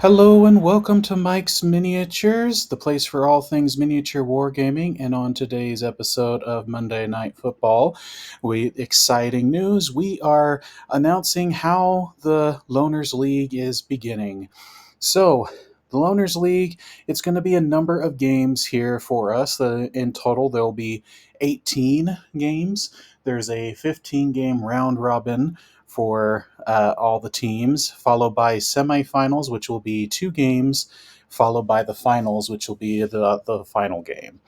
Hello and welcome to Mike's Miniatures, the place for all things miniature wargaming. And on today's episode of Monday Night Football, exciting news. We are announcing how the Loners League is beginning. So, the Loners League, it's going to be a number of games here for us. In total, there'll be 18 games. There's a 15-game round robin for all the teams, followed by semifinals, which will be 2 games, followed by the finals, which will be the final game.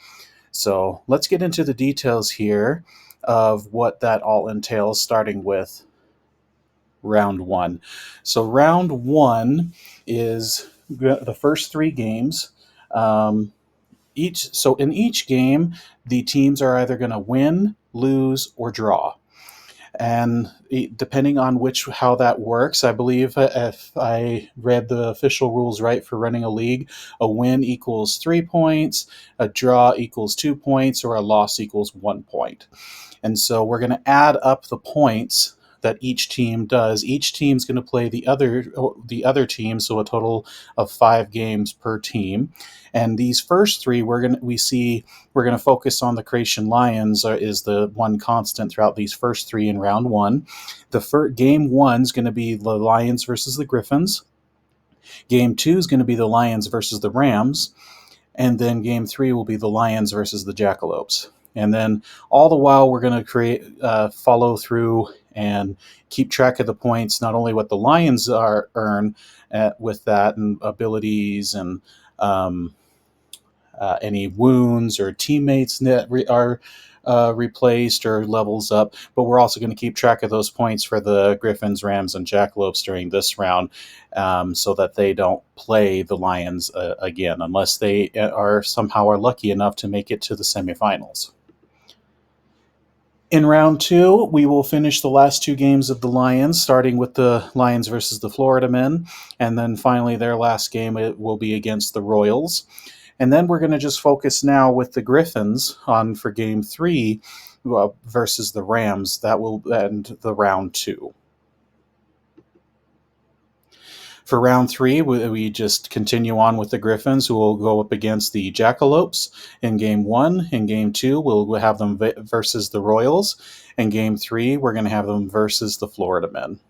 So let's get into the details here of what that all entails, starting with round one. So round one is the first 3 games. In each game, the teams are either going to win, lose, or draw. And depending on how that works, I believe if I read the official rules right for running a league, a win equals 3 points, a draw equals 2 points, or a loss equals 1 point. And so we're going to add up the points that each team does. Each team's going to play the other team, so a total of 5 games per team. And these first 3, we're going to focus on the Creation Lions is the one constant throughout these first 3 in round one. Game 1 is going to be the Lions versus the Griffins. Game 2 is going to be the Lions versus the Rams. And then game 3 will be the Lions versus the Jackalopes. And then all the while, we're going to follow through and keep track of the points, not only what the Lions earn with that and abilities and any wounds or teammates that are replaced or levels up, but we're also going to keep track of those points for the Griffins, Rams, and Jackalopes during this round, so that they don't play the Lions again, unless they are lucky enough to make it to the semifinals. In round 2, we will finish the last 2 games of the Lions, starting with the Lions versus the Florida Men, and then finally their last game will be against the Royals. And then we're going to just focus now with the Griffins for game 3 versus the Rams. That will end the round 2. For round 3, we just continue on with the Griffins, who will go up against the Jackalopes in game 1. In game 2, we'll have them versus the Royals. In game 3, we're going to have them versus the Florida Men.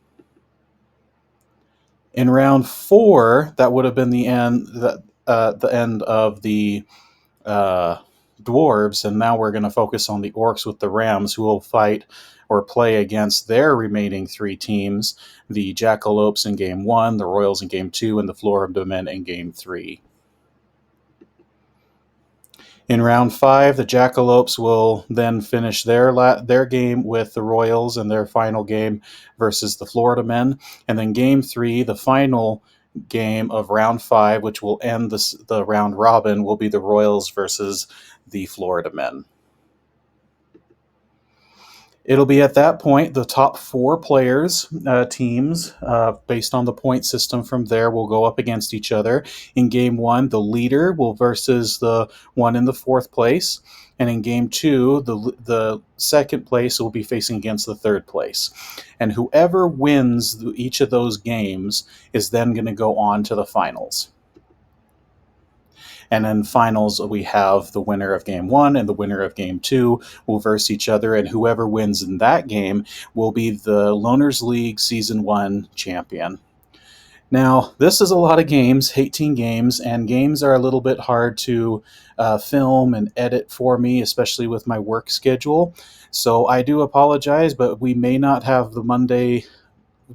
In round 4, that would have been the end of the Dwarves, and now we're going to focus on the Orcs with the Rams, who will fight or play against their remaining 3 teams, the Jackalopes in game 1, the Royals in game 2, and the Florida Men in game 3. In round 5, the Jackalopes will then finish their game with the Royals in their final game versus the Florida Men. And then game 3, the final game of round 5, which will end the round robin, will be the Royals versus the Florida Men. It'll be at that point the top 4 teams, based on the point system from there, will go up against each other. In game 1, the leader will versus the one in the 4th place. And in game 2, the 2nd place will be facing against the 3rd place. And whoever wins each of those games is then going to go on to the finals. And in finals, we have the winner of game 1 and the winner of game 2 will verse each other, and whoever wins in that game will be the Loners League Season 1 champion. Now, this is a lot of games, 18 games, and games are a little bit hard to film and edit for me, especially with my work schedule. So I do apologize, but we may not have the Monday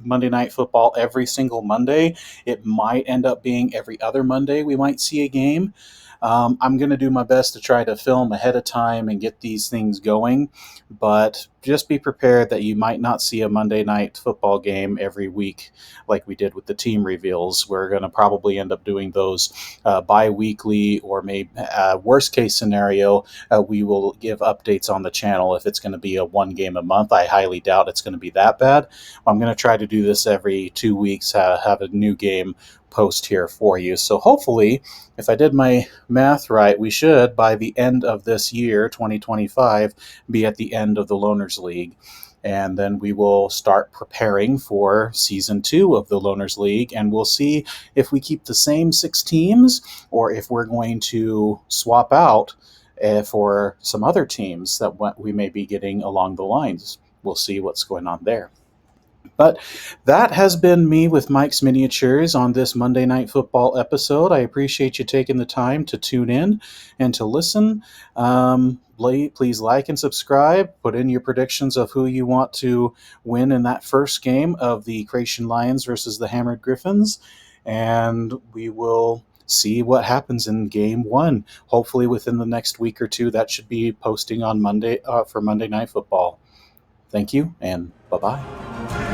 Night Football every single Monday. It might end up being every other Monday we might see a game. I'm going to do my best to try to film ahead of time and get these things going, but just be prepared that you might not see a Monday Night Football game every week like we did with the team reveals. We're going to probably end up doing those bi-weekly, or maybe worst case scenario, we will give updates on the channel if it's going to be a 1 game a month. I highly doubt it's going to be that bad. I'm going to try to do this every 2 weeks, have a new game post here for you. So hopefully, if I did my math right, we should, by the end of this year, 2025, be at the end of the Loners League. And then we will start preparing for season 2 of the Loners League, and we'll see if we keep the same 6 teams or if we're going to swap out for some other teams that we may be getting along the lines. We'll see what's going on there. But that has been me with Mike's Miniatures on this Monday Night Football episode. I appreciate you taking the time to tune in and to listen. Please like and subscribe. Put in your predictions of who you want to win in that first game of the Creation Lions versus the Hammered Griffins. And we will see what happens in game 1. Hopefully within the next week or two. That should be posting on Monday for Monday Night Football. Thank you, and bye-bye.